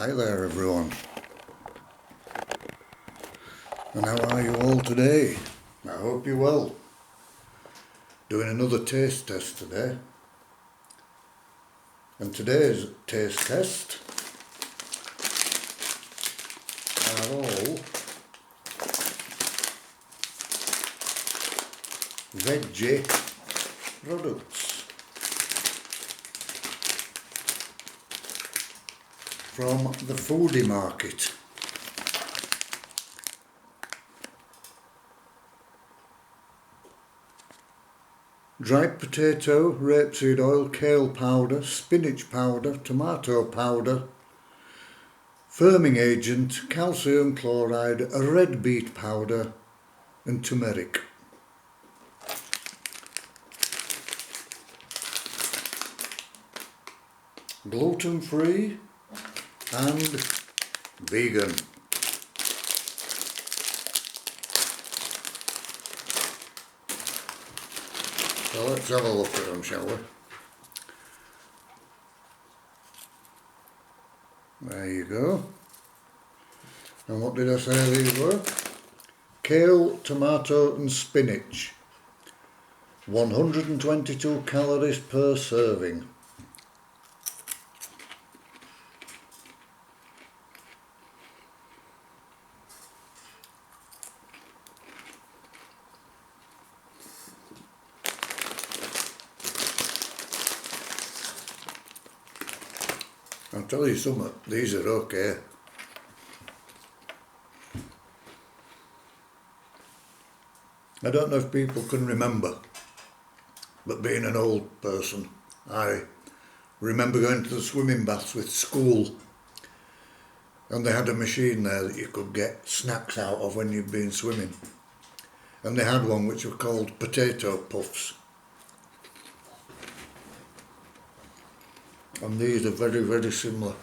Hi there everyone, and how are you all today? I hope you're well. Doing another taste test today, and today's taste test are all veggie products from the Foodie Market. Dried potato, rapeseed oil, kale powder, spinach powder, tomato powder, firming agent, calcium chloride, red beet powder and turmeric. Gluten free and vegan. So let's have a look at them, shall we? There you go. And what did I say these were? Kale, tomato and spinach. 122 calories per serving. I'll tell you something, these are okay. I don't know if people can remember, but being an old person, I remember going to the swimming baths with school, and they had a machine there that you could get snacks out of when you'd been swimming. And they had one which were called potato puffs. And these are very, very similar.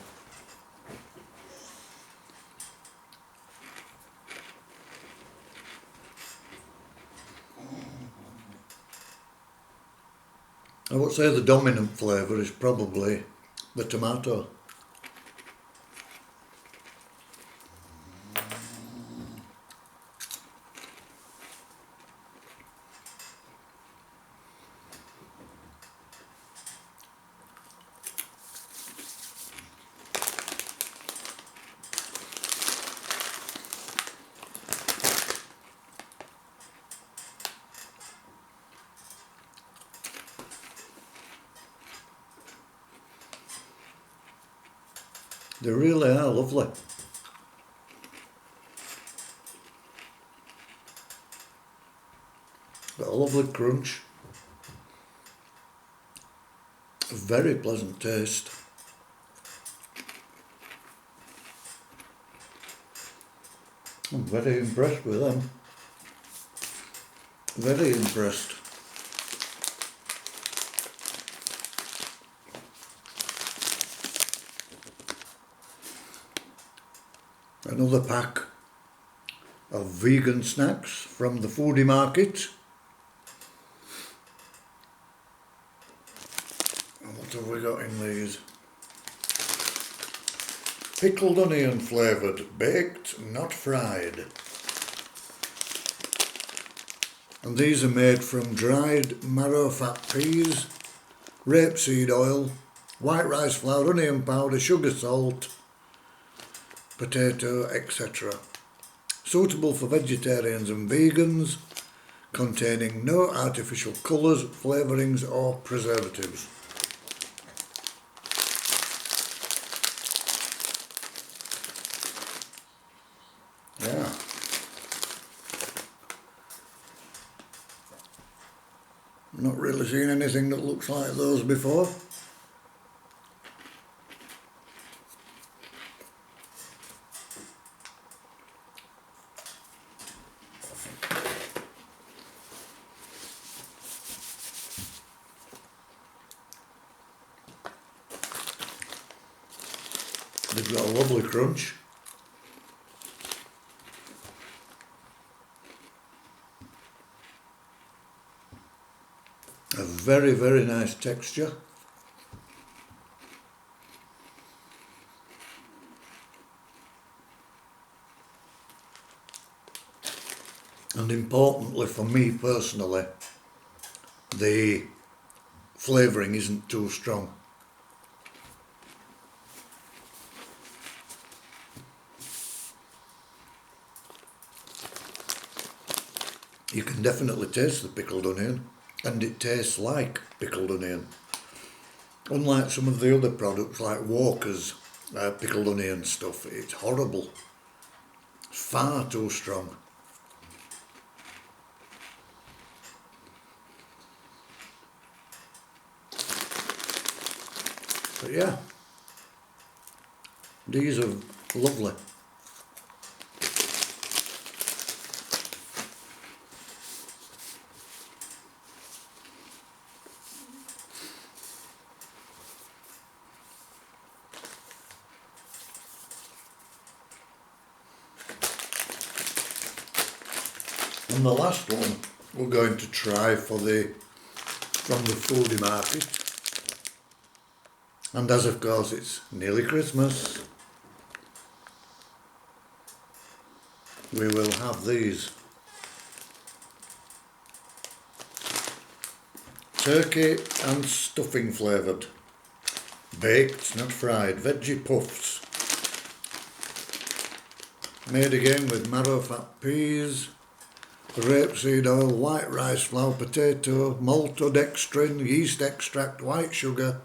I would say the dominant flavour is probably the tomato. They really are lovely. Got a lovely crunch. A very pleasant taste. I'm very impressed with them. Very impressed. Another pack of vegan snacks from the Foodie Market. And what have we got in these? Pickled onion flavoured, baked, not fried. And these are made from dried marrow fat peas, rapeseed oil, white rice flour, onion powder, sugar, salt, potato, etc. Suitable for vegetarians and vegans, containing no artificial colours, flavourings or preservatives. Yeah. Not really seen anything that looks like those before. They've got a lovely crunch. A very, very nice texture. And importantly for me personally, the flavouring isn't too strong. You can definitely taste the pickled onion, and it tastes like pickled onion. Unlike some of the other products like Walker's pickled onion stuff, it's horrible. It's far too strong. But yeah, these are lovely. And the last one we're going to try from the Foodie Market. And as of course it's nearly Christmas, we will have these. Turkey and stuffing flavoured, baked, not fried, veggie puffs. Made again with marrow-fat peas, rapeseed oil, white rice flour, potato, maltodextrin, yeast extract, white sugar,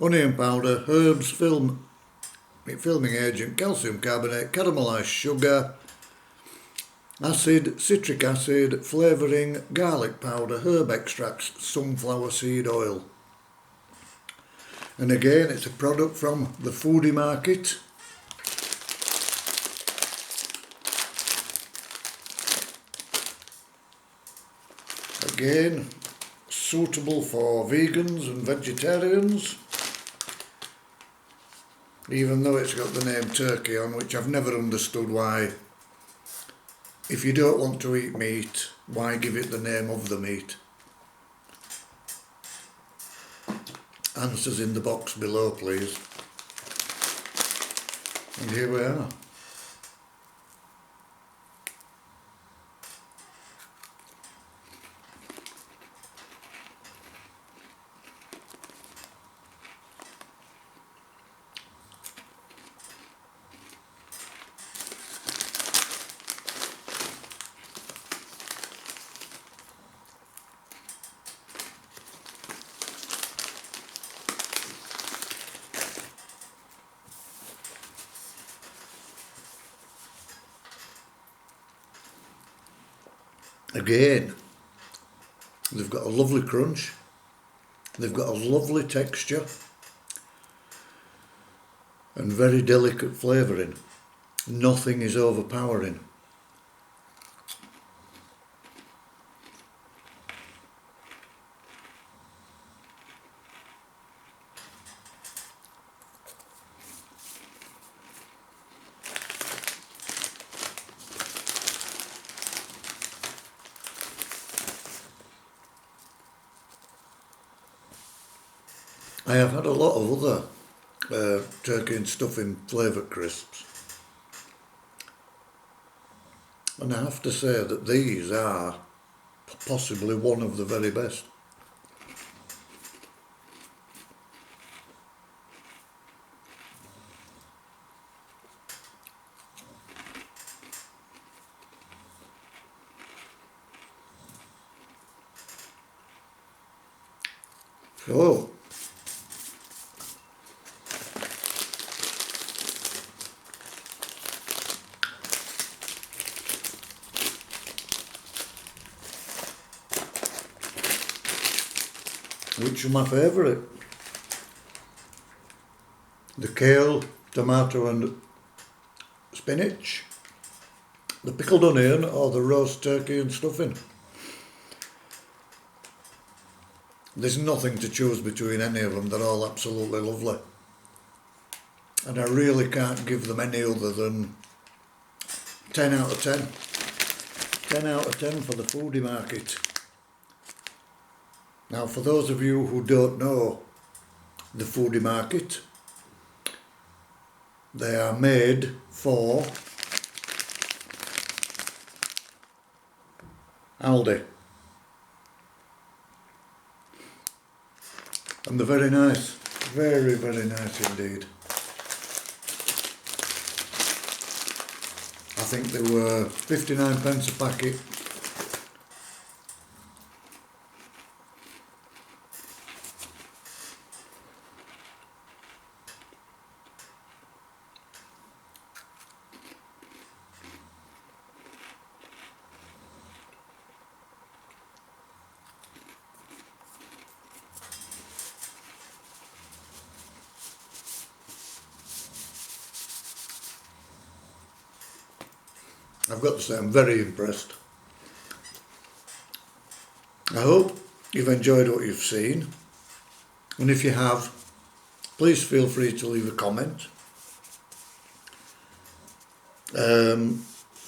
onion powder, herbs, filming agent, calcium carbonate, caramelised sugar, acid, citric acid, flavouring, garlic powder, herb extracts, sunflower seed oil. And again, it's a product from the Foodie Market. Again, suitable for vegans and vegetarians, even though it's got the name turkey on, which I've never understood why. If you don't want to eat meat, why give it the name of the meat? Answers in the box below, please. And here we are. Again, they've got a lovely crunch, they've got a lovely texture and very delicate flavouring. Nothing is overpowering. I have had a lot of other turkey and stuffing flavour crisps, and I have to say that these are possibly one of the very best. So, which are my favourite? The kale, tomato and spinach, the pickled onion, or the roast turkey and stuffing. There's nothing to choose between any of them, they're all absolutely lovely. And I really can't give them any other than 10 out of 10. 10 out of 10 for the Foodie Market. Now, for those of you who don't know the Foodie Market, they are made for Aldi. And they're very nice, very, very nice indeed. I think they were 59 pence a packet. I've got to say I'm very impressed. I hope you've enjoyed what you've seen, and if you have, please feel free to leave a comment.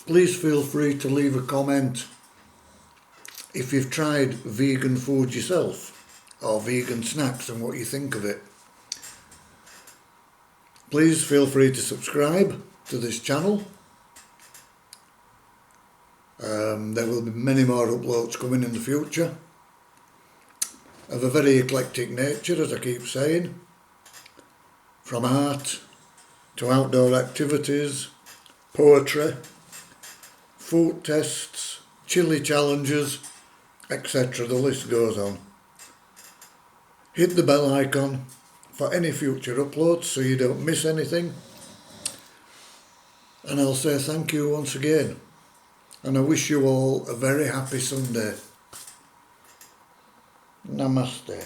Please feel free to leave a comment if you've tried vegan food yourself or vegan snacks and what you think of it. Please feel free to subscribe to this channel. There will be many more uploads coming in the future of a very eclectic nature, as I keep saying, from art to outdoor activities, poetry, food tests, chili challenges, etc. The list goes on. Hit the bell icon for any future uploads so you don't miss anything, and I'll say thank you once again. And I wish you all a very happy Sunday. Namaste.